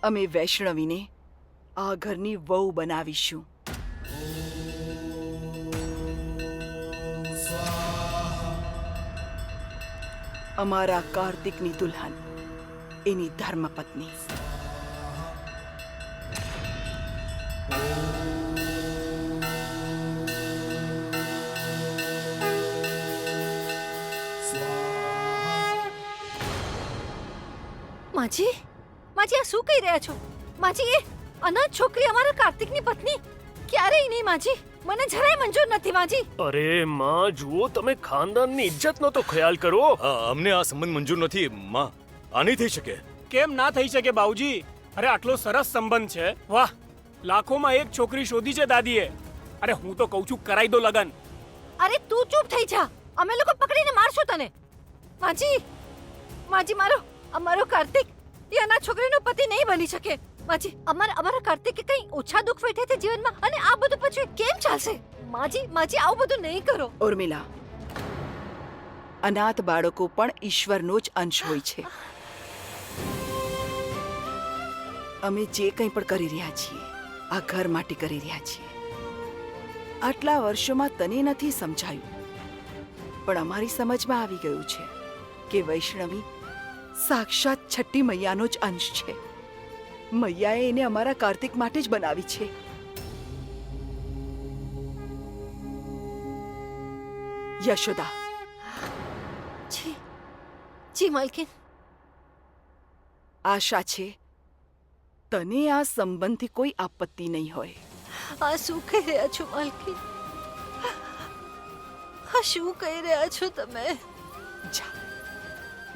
અમે વૈષ્ણવીને આ ઘરની વહુ બનાવીશું. અમારા કાર્તિકની દુલ્હન, એની ધર્મપત્ની. માજી, માજી આ શું કહી રહ્યા છો? માજી, એ અનાથ છોકરી અમારા કાર્તિકની પત્ની ક્યારેય નહીં માજી. મને જરાય મંજૂર નથી માજી. અરે માં, જુઓ, તમે ખાનદાનની ઇજ્જતનો તો ખ્યાલ કરો. અમને આ સંબંધ મંજૂર નથી માં. આ નહીં થઈ શકે. કેમ ના થઈ શકે બાઉજી? અરે આટલો સરસ સંબંધ છે. વાહ, લાખોમાં એક છોકરી શોધી છે દાદીએ. અરે હું તો કહું છું, કરાઈ દો લગન. અરે તું ચૂપ થઈ જા, અમે લોકો પકડીને મારશું તને. માજી, માજી, અમારો કાર્તિક એ અનાથ છોકરીનો પતિ નહીં બની શકે. માજી, અમારા કાર્તિકે કઈ ઓછા દુઃખ વેઠે છે જીવનમાં, અને આ બધું પછી કેમ ચાલશે? માજી, માજી, આવું બધું નહીં કરો. ઉર્મિલા, અનાથ બાળકો પણ ઈશ્વરનો જ અંશ હોય છે. અમે જે કંઈ પણ કરી રહ્યા છીએ, આ ઘર માટે કરી રહ્યા છીએ. આટલા વર્ષોમાં તને નથી સમજાયું, પણ અમારી સમજમાં આવી ગયું છે કે વૈષ્ણવી સાક્ષાત છઠ્ઠી મૈયાનો જ અંશ છે. મૈયાએ એને અમારા કાર્તિક માટે જ બનાવી છે. યશોદા, જી, જી માલકીન. આશા છે તને આ સંબંધથી કોઈ આપત્તિ નહીં હોય. આ શું કહી રહ્યા છો માલકીન? આ શું કહી રહ્યા છો તમે? જા,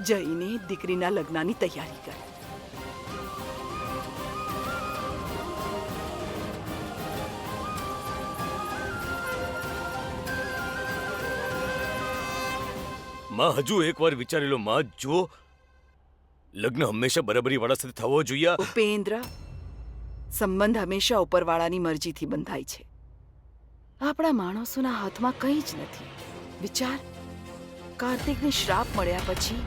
જઈને દીકરીના લગ્નની તૈયારી કર. માં, હજુ એકવાર વિચારી લો માં. જો લગ્ન હંમેશા બરાબરી વાળા સાથે થવો જોઈએ. ઉપેન્દ્ર, સંબંધ હંમેશા ઉપરવાળાની મરજીથી બંધાય છે. આપણા માણસોના હાથમાં કંઈ જ નથી. વિચાર, કાર્તિકને શ્રાપ મળ્યા પછી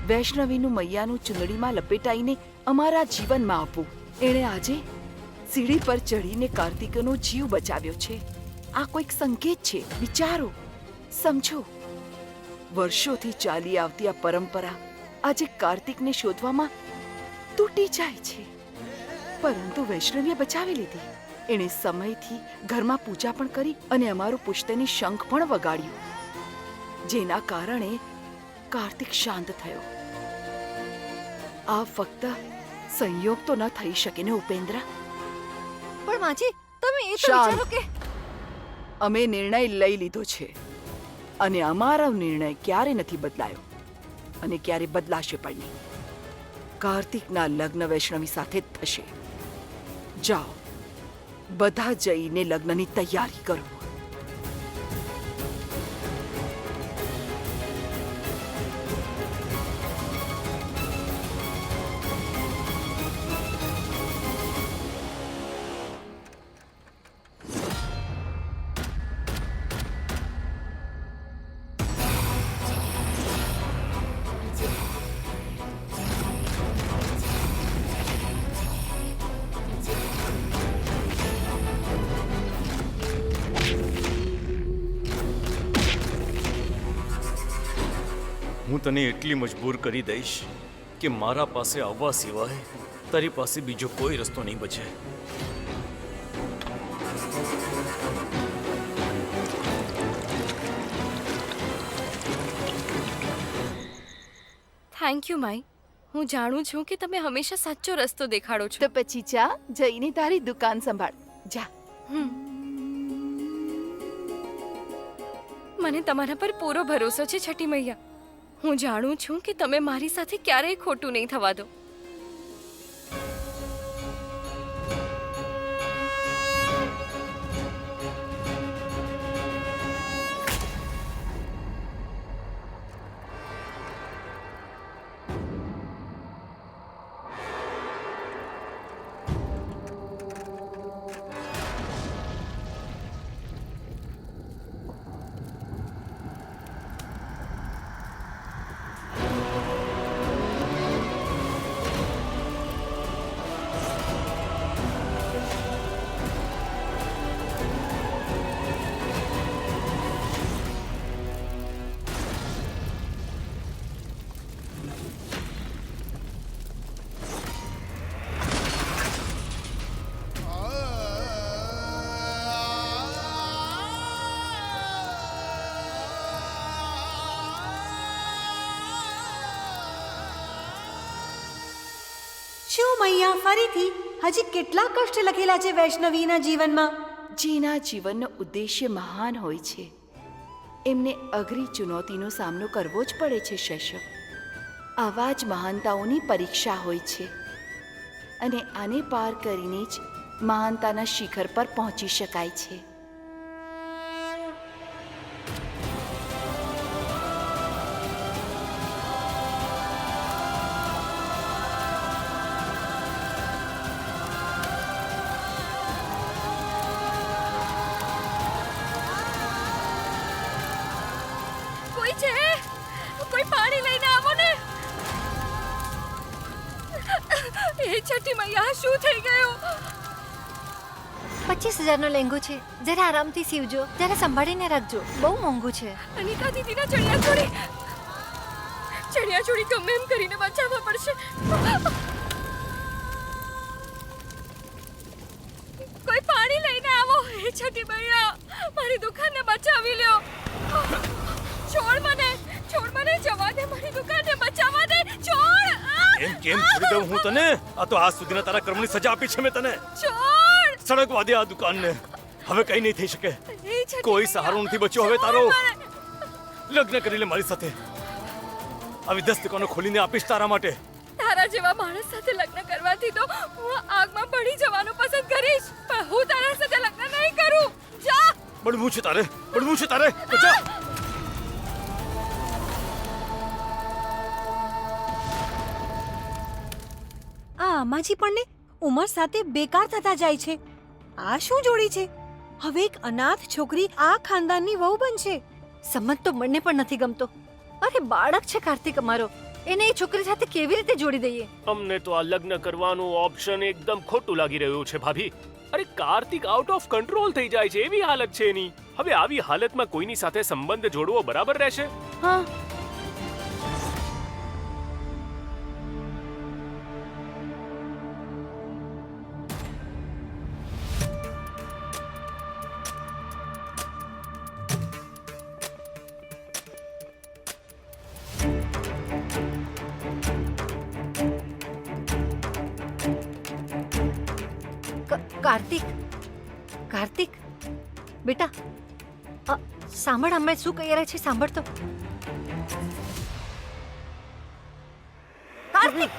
વૈષ્ણવીનું મૈયાનું ચૂંદડીમાં લપેટાઈને અમારા જીવનમાં આપવું. એણે આજે સીડી પર ચડીને કાર્તિકનો જીવ બચાવ્યો છે. આ કોઈક સંકેત છે. વિચારો, સમજો. વર્ષોથી ચાલી આવતી આ પરંપરા આજે કાર્તિકને શોધવામાં તૂટી જાય છે. પરંતુ વૈષ્ણવીએ બચાવી લીધી. એણે સમયથી ઘરમાં પૂજા પણ કરી અને અમારું પુશ્તની શંખ પણ વગાડ્યું, જેના કારણે કાર્તિક શાંત થયો. આ ફક્ત સંયોગ તો ન થઈ શકે ને ઉપેન્દ્ર? પણ માજી, તમે એ તો શાંત. વિચારો કે અમે નિર્ણય લઈ લીધો છે અને અમારો નિર્ણય ક્યારે નથી બદલાયો અને ક્યારે બદલાશે પણ નહીં. કાર્તિકના લગ્ન વૈષ્ણવી સાથે જ થશે. જાઓ, બધા જઈને લગ્નની તૈયારી કરો. હું તને એટલી મજબૂર કરી દઈશ કે મારા પાસે આવવા સિવાય તારી પાસે બીજો કોઈ રસ્તો નહીં બચે. થેન્ક યુ માઈ. હું જાણું છું કે તમે હંમેશા સાચો રસ્તો દેખાડો છો. તો પછી જા, જઈને તારી દુકાન સંભાળ. જા. મને તમારા પર પૂરો ભરોસો છે છઠ્ઠી મૈયા. હું જાણું છું કે તમે મારી સાથે ક્યારેય ખોટું નહીં થવા દો. મૈયા ફરીથી હજી કેટલા કષ્ટ લખેલા છે વૈષ્ણવીના જીવનમાં. જેના જીવનનો ઉદ્દેશ્ય મહાન હોય છે એમને અઘરી ચુનૌતીનો સામનો કરવો જ પડે છે શૈશવ. આવા જ મહાનતાઓની પરીક્ષા હોય છે અને આને પાર કરીને જ મહાનતાના શિખર પર પહોંચી શકાય છે. કોઈ છે? કોઈ પાણી લઈને આવો ને. એ છઠ્ઠી મૈયા, શું થઈ ગયું? 25,000નો લેંઘો છે. જરા આરામથી સીવજો, જરા સંભાળીને રાખજો. બહુ મોંઘું છે. અનિકા દીદીના ચણિયાચોળી ગમે એમ કરીને બચાવવા પડશે. કોઈ પાણી લઈને આવો. એ છઠ્ઠી મૈયા, મારી દુકાનને બચાવી લ્યો. છોડ મને જવા દે. મારી દુકાનને બચાવવા દે. છોડ. કેમ છોડી દઉં હું તને? આ તો આજ સુધીના તારા કર્મની સજા આપી છે મેં તને. છોડ. સડકવા દે આ દુકાનને. હવે કઈ નહીં થઈ શકે. એ છઠ્ઠી કોઈ મૈયા, સહારો નથી બચ્યો હવે તારો. છોડ મને. લગ્ન કરી લે મારી સાથે. આવી 10 દુકાનો ખોલીને આપીશ તારા માટે. તારા જેવા માણસ સાથે લગ્ન કરવાથી તો હું આગમાં પડી જવાનું પસંદ કરીશ, પણ હું તારા સાથે લગ્ન નહીં કરું. જા. બળવું છે તારે તો જા. આ અમાજી પણ ને ઉંમર સાથે બેકાર થતા જાય છે. આ શું જોડી છે? હવે એક અનાથ છોકરી આ ખાનદાનની વહુ બનશે. સંબંધ તો મને પણ નથી ગમતો. અરે બાળક છે કાર્તિક અમારો, એને એ છોકરી સાથે કેવી રીતે જોડી દઈએ? અમને તો આ લગ્ન કરવાનું ઓપ્શન એકદમ ખોટું લાગી રહ્યું છે ભાભી. અરે કાર્તિક આઉટ ઓફ કંટ્રોલ થઈ જાય છે, એવી હાલત છે એની. હવે આવી હાલતમાં કોઈની સાથે સંબંધ જોડવો બરાબર રહેશે? હા, કાર્તિક બેટા, સાંભળ, અમે શું કહી રહ્યા છે સાંભળ તો. કાર્તિક,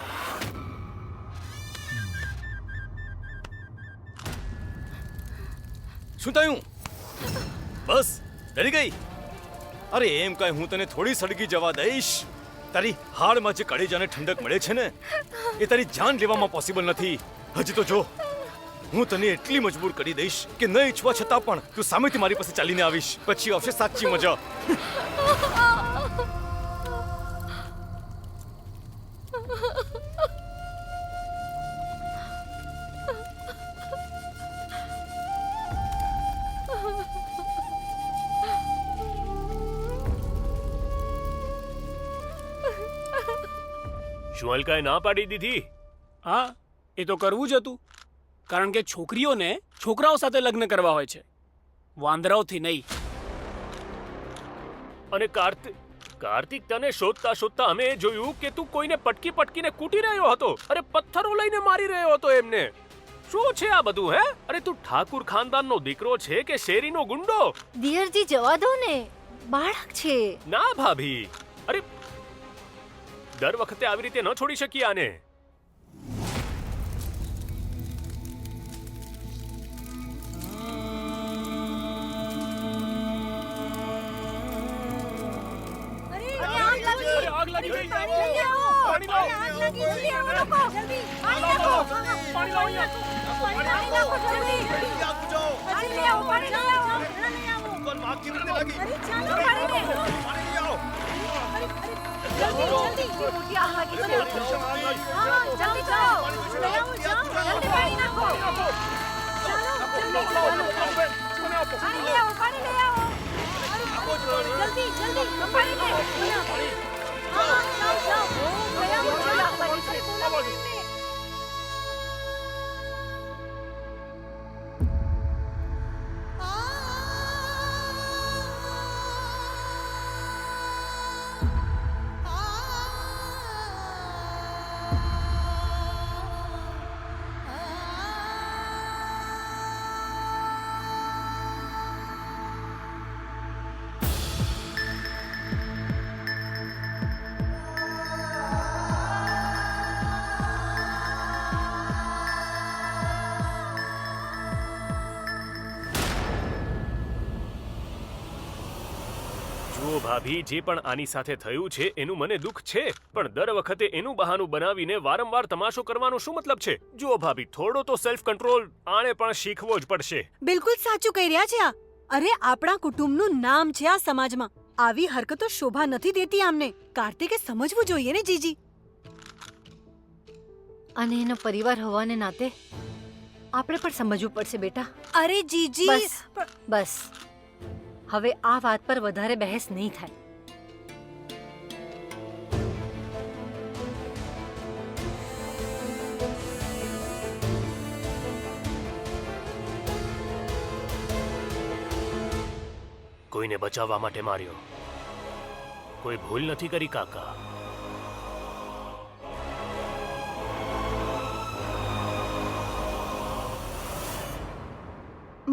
શું થયું? બસ ડરી ગઈ? અરે એમ કાંઈ હું તને થોડી સળગી જવા દઈશ. તારી હાડમાં જે કળેજાને ઠંડક મળે છે ને, એ તારી જાન લેવામાં પોસિબલ નથી. હજી તો જો, હું તને એટલી મજબૂર કરી દઈશ કે ન ઈચ્છવા છતાં પણ તું સામેથી મારી પાસે ચાલીને આવીશ. પછી આવશે સાચી મજા. શું અલકાએ ના પાડી દીધી? હા, એ તો કરવું જ હતું, કારણ કે છોકરીઓને છોકરાઓ સાથે લગ્ન કરવા હોય છે, વાંદરાઓથી નહીં. અને કાર્તિક, તને શોધતા અમે જોયું કે તું કોઈને પટકીને કૂટી રહ્યો હતો. અરે પથ્થરો લઈને મારી રહ્યો હતો એમને. શું છે આ બધું? હે? અરે તું ઠાકુર ખાનદાનનો દીકરો છે કે શેરીનો ગુંડો? દિયરજી જવા દો ને, બાળક છે. ના ભાભી, અરે દર વખતે આવી રીતે ન છોડી શકીએ આને. આગ લાગી ગઈ. પાણી લાવો. પાણી લાવો ભાભી, જે પણ આની સાથે થયું છે એનું મને દુઃખ છે, પણ દર વખતે એનું બહાનું બનાવીને વારંવાર તમાશો કરવાનો શું મતલબ છે? જુઓ ભાભી, થોડો તો સેલ્ફ કંટ્રોલ આણે પણ શીખવો જ પડશે. બિલકુલ સાચું કહી રહ્યા છે આ. અરે આપણા કુટુંબનું નામ છે આ સમાજમાં. આવી હરકતો શોભા નથી દેતી આમને. કાર્તિકે સમજવું જોઈએ ને જીજી. અને એનો પરિવાર હોવાને નાતે આપણે પણ સમજવું પડશે બેટા. અરે જીજી બસ બસ, હવે આ વાત પર વધારે બહેસ નહીં થાય. કોઈને બચાવવા માટે માર્યો, કોઈ ભૂલ નથી કરી કાકા.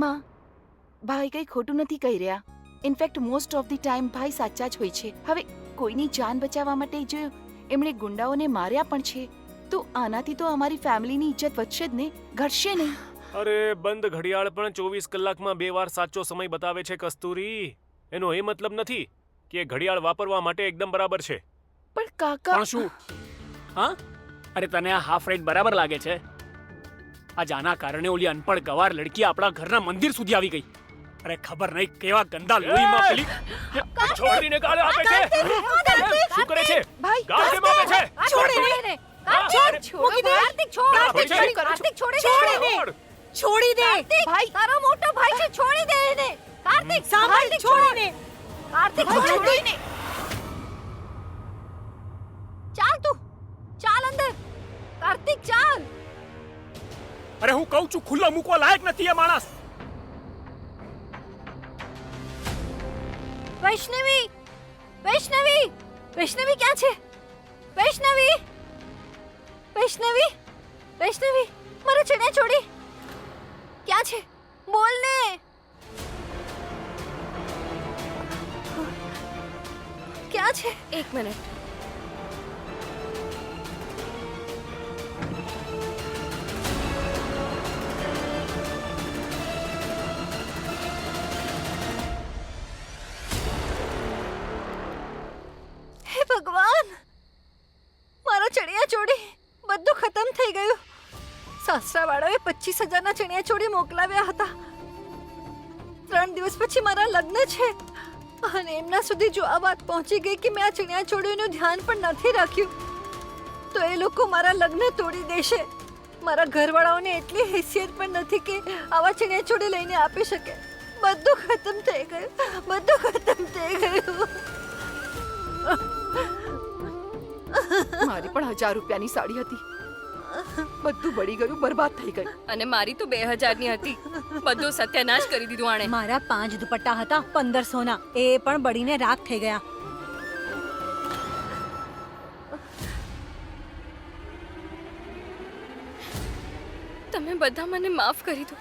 માં, ભાઈ કંઈ ખોટું નથી કહી રહ્યા. In fact most of the time ભાઈ સાચા જ હોય છે. હવે કોઈની જાન બચાવવા માટે જો એમણે ગુંડાઓને માર્યા પણ છે તો આનાથી તો અમારી ફેમિલીની ઇજ્જત વધશે જ ને, ઘટશે નહીં. અરે બંધ ઘડિયાળ પણ 24 કલાકમાં 2 વાર સાચો સમય બતાવે છે કસ્તુરી. એનો એ મતલબ નથી કે ઘડિયાળ વાપરવા માટે એકદમ બરાબર છે. પણ કાકા, પણ શું? હા, અરે તને આ હાફ રાઈટ બરાબર લાગે છે? આજ આના કારણે ઓલી અનપઢ ગવાર લડકી આપણા ઘરના મંદિર સુધી આવી ગઈ. અરે ખબર નહીં કેવા ગંદા લોહીમાં પેલી છોડીને ગાળ આપે છે. શું કરે છે? ભાઈ, ગાળ કેમ આપે છે? છોડ એને. કાર્તિક છોડ દે. કાર્તિક છોડ. કાર્તિક છોડી દે. છોડ. છોડી દે. ભાઈ, તારો મોટો ભાઈ છે, છોડી દે એને. કાર્તિક સાંભળ, છોડીને. કાર્તિક ભાઈ, છોડી દે. ચાલ તું, ચાલ અંદર. કાર્તિક ચાલ. અરે હું કહું છું ખુલ્લો મૂકવા લાયક નથી એ માણસ. વૈષ્ણવી, વૈષ્ણવી, વૈષ્ણવી ક્યાં છે? વૈષ્ણવી, વૈષ્ણવી, વૈષ્ણવી, મારા ચણિયા ચોળી ક્યાં છે? બોલ ને. ક્યાં છે? 1 મિનિટ. હે ભગવાન, મારા ચણિયા ચોળી બધું ખતમ થઈ ગયું. સાસરાવાળાએ 25,000ના ચણિયા ચોળી મોકલાવ્યા હતા. 3 દિવસ પછી મારા લગ્ન છે અને એમના સુધી જો આ વાત પહોંચી ગઈ કે મેં આ ચણિયા ચોળીનું ધ્યાન પણ નથી રાખ્યું તો એ લોકો મારા લગ્ન તોડી દેશે. મારા ઘરવાળાઓને એટલી હેસિયત પણ નથી કે આવા ચણિયા ચોળી લઈને આપી શકે. બધું ખતમ થઈ ગયું, બધું ખતમ થઈ ગયું. મારી પણ 1000 રૂપિયાની સાડી હતી, બધું બળી ગયું, બરબાદ થઈ ગયું. અને મારી તો 2000ની હતી. બધું સત્યાનાશ કરી દીધું આણે. મારા 5 દુપટ્ટા હતા 1500ના, એ પણ બળીને રાખ થઈ ગયા. તમે બધા મને માફ કરી દો.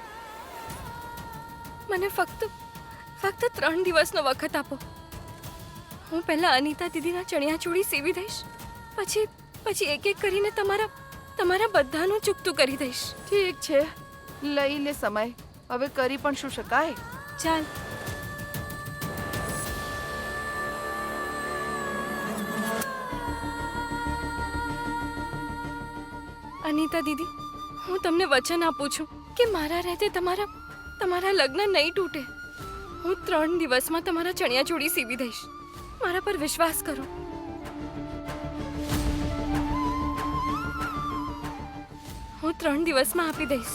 મને ફક્ત 3 દિવસનો વખત આપો. હું પહેલા અનિતા દીદીના ચણિયા ચોળી સીવી દઈશ, પછી એક એક કરીને તમારા બધાનું ચૂકતું કરી દઈશ. ઠીક છે, લઈ લે સમય. હવે કરી પણ શું શકાય? ચાલ. અનિતા દીદી, હું તમને વચન આપું છું કે મારા રહેતે તમારા લગ્ન નહીં તૂટે. હું 3 દિવસમાં તમારા ચણિયા ચોળી સીવી દઈશ. મારા પર વિશ્વાસ કરો. હું 3 દિવસમાં આપી દઈશ.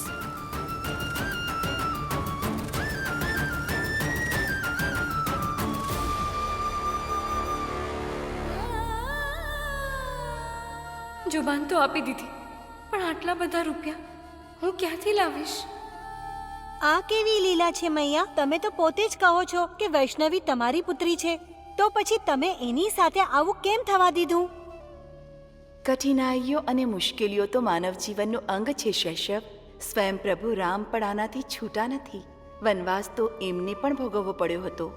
જુબાન તો આપી દીધી, પણ આટલા બધા રૂપિયા હું ક્યાંથી લાવીશ? આ કેવી લીલા છે મૈયા? તમે તો પોતે જ કહો છો કે વૈષ્ણવી તમારી પુત્રી છે, તો પછી તમે એની સાથે આવું કેમ થવા દીધું? કઠિનાઈઓ અને મુશ્કેલીઓ તો માનવ જીવનનું અંગ છે શૈશવ. સ્વયં પ્રભુ રામ પણ આનાથી છૂટા નથી. વનવાસ તો એમને પણ ભોગવવો પડ્યો હતો.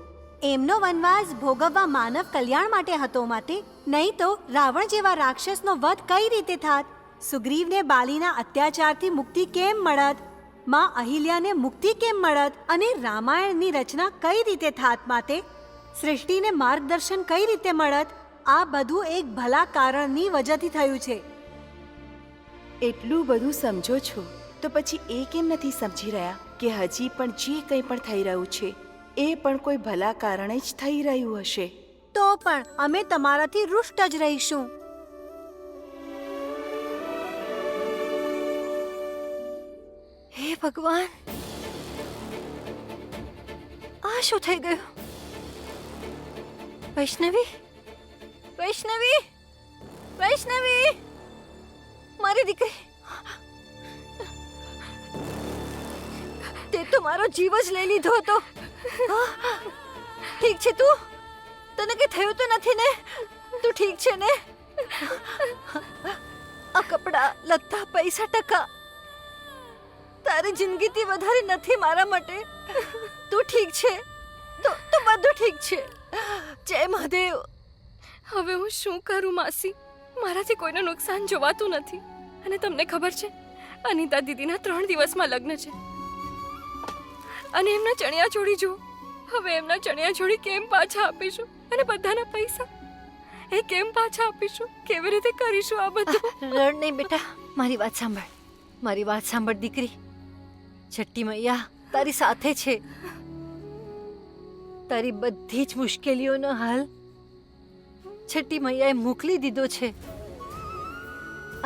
એમનો વનવાસ ભોગવવા માનવ કલ્યાણ માટે હતો માટે, નહીં તો રાવણ જેવા રાક્ષસનો વધ કઈ રીતે થાત? સુગ્રીવને બાલીના અત્યાચારથી મુક્તિ કેમ મળત? માં અહિલ્યાને મુક્તિ કેમ મળત? અને રામાયણની રચના કઈ રીતે થાત? માટે સૃષ્ટિને માર્ગદર્શન કઈ રીતે મળત? આ બધું એક ભલા કારણની વજહથી થયું છે. એટલું બધું સમજો છો તો પછી એ કેમ નથી સમજી રહ્યા કે હજી પણ જે કંઈ પણ થઈ રહ્યું છે એ પણ કોઈ ભલા કારણે જ થઈ રહ્યું હશે? તો પણ અમે તમારાથી રૂષ્ટ જ રહીશું. હે ભગવાન, આ શું થઈ ગયું? વૈષ્ણવી, વૈષ્ણવી, વૈષ્ણવી, મારી દીકરી, તે તો મારો જીવ જ લઈ લીધો હતો. ઠીક છે તું? તને કઈ થયું તો નથી ને? તું ઠીક છે ને? આ કપડા, લત્તા, પૈસા, ટકા તારી જિંદગીથી વધારે નથી મારા માટે. તું ઠીક છે? તો બધું ઠીક છે. જય મહાદેવ. હવે હું શું કરું માસી? મારાથી કોઈનું નુકસાન જોવાતું નથી. અને તમને ખબર છે, અનિતા દીદીના 3 દિવસમાં લગ્ન છે. અને એમના ચણિયા ચોળી જુઓ. હવે એમના ચણિયા ચોળી કેમ પાછા આપીશું? અને બધાના પૈસા એ કેમ પાછા આપીશું? કેવી રીતે કરીશું આ બધું? રડ નહીં બેટા, મારી વાત સાંભળ. મારી વાત સાંભળ દીકરી. છઠ્ઠી મૈયા તારી સાથે છે. તારી બધી જ મુશ્કેલીઓનો હાલ છઠ્ઠી મૈયાએ મોકલી દીધો છે.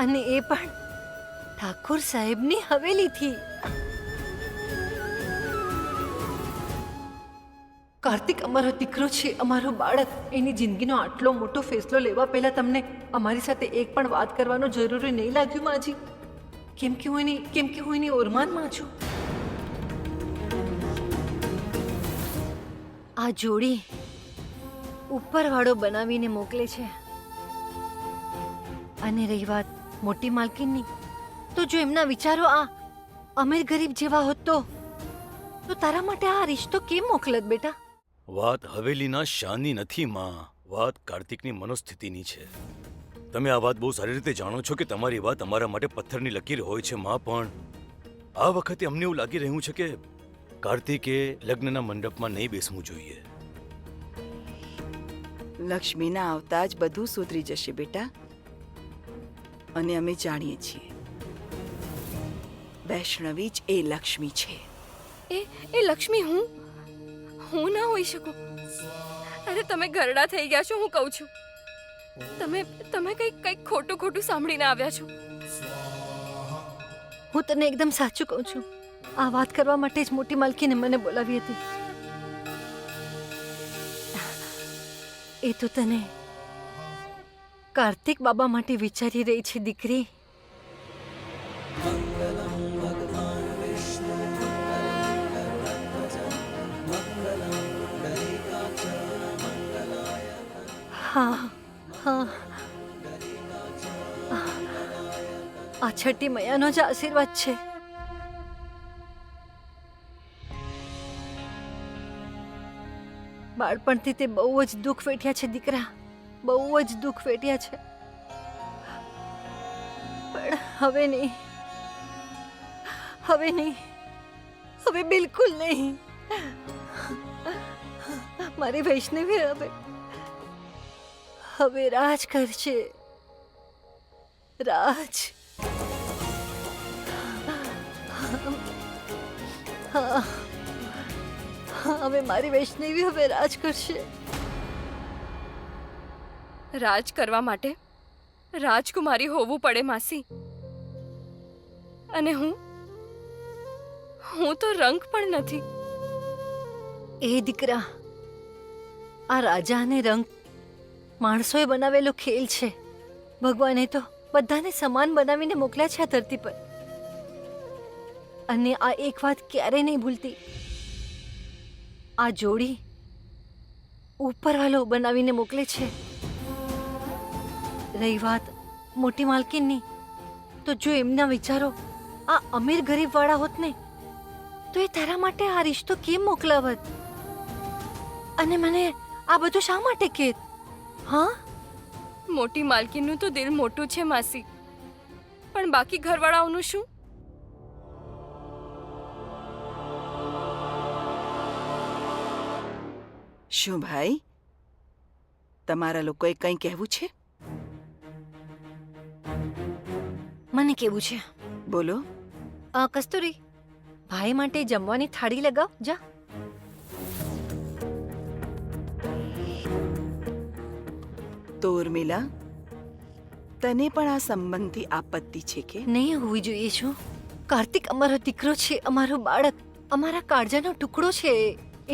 અને એ પણ ઠાકોર સાહેબની હવેલીથી. કાર્તિક અમારો દીકરો છે, અમારો બાળક. એની જિંદગીનો આટલો મોટો ફેસલો લેવા પહેલા તમને અમારી સાથે એક પણ વાત કરવાનો જરૂરી નહીં લાગ્યું માજી? કેમ કે હું એની ઓરમાનમાં છું. આ જોડી ઉપરવાળો બનાવીને મોકલે છે. અને રહી વાત મોટી માલકીનની, તો જો એમના વિચારો આ અમીર ગરીબ જેવા હોત તો તારા માટે આ રિશ્તો કેમ મોકલત બેટા? વાત હવેલીના શાનની નથી માં, વાત કાર્તિકની મનોસ્થિતિની છે. તમે આ વાત બહુ સારી રીતે જાણો છો કે તમારી વાત અમારા માટે પથ્થરની લકીર હોય છે માં, પણ આ વખતે અમને એવું લાગી રહ્યું છે કે કાર્તિકે લગ્નના મંડપમાં નહીં બેસવું જોઈએ. લક્ષ્મીના આવતા જ બધું સુધરી જશે બેટા. અને અમે જાણીએ છીએ વૈષ્ણવી જ એ લક્ષ્મી છે. એ લક્ષ્મી હું ના હોઈ શકું. અરે તમે ઘરડા થઈ ગયા છો, હું કહું છું. તમે કંઈક ખોટું સાંભળીને આવ્યા છો. હું તને એકદમ સાચું કહું છું. આ વાત કરવા માટે જ મોટી માલકીને મને બોલાવી હતી. એ તો તને કાર્તિક બાબા માટે વિચારી રહી છે દીકરી. હા હા, આ છઠ્ઠી મૈયાનો જ આશીર્વાદ છે. બાળપણથી તે બહુ જ દુઃખ વેઠ્યા છે દીકરા, બહુ જ દુઃખ વેઠ્યા છે. પણ હવે નહીં, હવે બિલકુલ નહીં. મારી વૈષ્ણવી હવે રાજ કરશે. રાજ. હા, હવે મારી વૈષ્ણવી હવે રાજ કરશે. રાજ કરવા માટે રાજકુમારી હોવું પડે માસી. અને હું તો રંગ પણ નથી. એ દીકરા, આ રાજા અને રંગ માણસોએ બનાવેલો ખેલ છે. ભગવાને તો બધાને સમાન બનાવીને મોકલ્યા છે આ ધરતી પર. અને આ એક વાત ક્યારેય નહીં ભૂલતી, આ જોડી ઉપરવાળો બનાવીને મોકલે છે. રહી વાત મોટી માલકીનની, તો જો એમના વિચારો આ અમીર ગરીબ વાળા હોત ને તો એ તારા માટે આ રિશ્તો કેમ મોકલાવત? અને મને આ બધું શા માટે કહેત? હા, મોટી માલકીનનું તો દિલ મોટું છે માસી, પણ બાકી ઘરવાળાઓનું શું? શું ભાઈ, તમારા લોકોએ કંઈ કહેવું છે? મને કેવું છે? બોલો. કસ્તુરી, ભાઈ માટે જમવાની થાળી લગાવ જા. તો ઉર્મિલા, તને પણ આ સંબંધથી આપત્તિ છે કે? નહીં હોવી જોઈએ શું? કાર્તિક અમારો દીકરો છે, અમારો બાળક, અમારા કાળજાનો ટુકડો છે.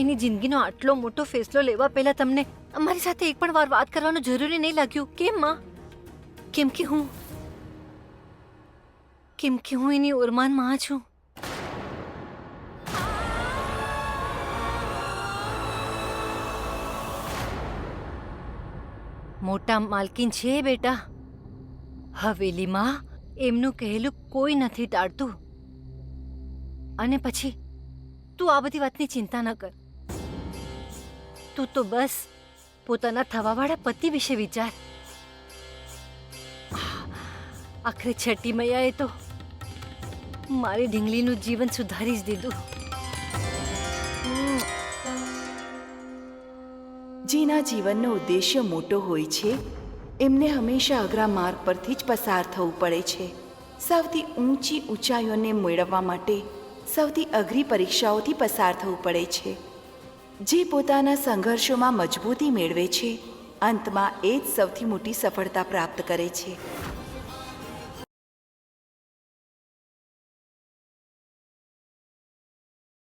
એની જિંદગીનો આટલો મોટો ફેસલો લેવા પહેલા તમને અમારી સાથે એક પણ વાર વાત કરવાનું જરૂરી નહીં લાગ્યું? કેમ માં? કેમ કે હું એની ઓરમાન માં છું. મોટા માલકીન છે બેટા. હવેલીમાં એમનું કહેલું કોઈ નથી ટાળતું. અને પછી તું આ બધી વાતની ચિંતા ન કર. તું તો બસ પોતાના થવાવાળા પતિ વિશે વિચાર. આખરે છઠ્ઠી મૈયાએ તો મારી ઢીંગલીનું જીવન સુધારી જ દીધું. જેના જીવનનો ઉદ્દેશ્ય મોટો હોય છે એમને હંમેશા અઘરા માર્ગ પરથી જ પસાર થવું પડે છે. સૌથી ઊંચી ઊંચાઈઓને મેળવવા માટે સૌથી અઘરી પરીક્ષાઓથી પસાર થવું પડે છે. જે પોતાના સંઘર્ષોમાં મજબૂતી મેળવે છે અંતમાં એ જ સૌથી મોટી સફળતા પ્રાપ્ત કરે છે.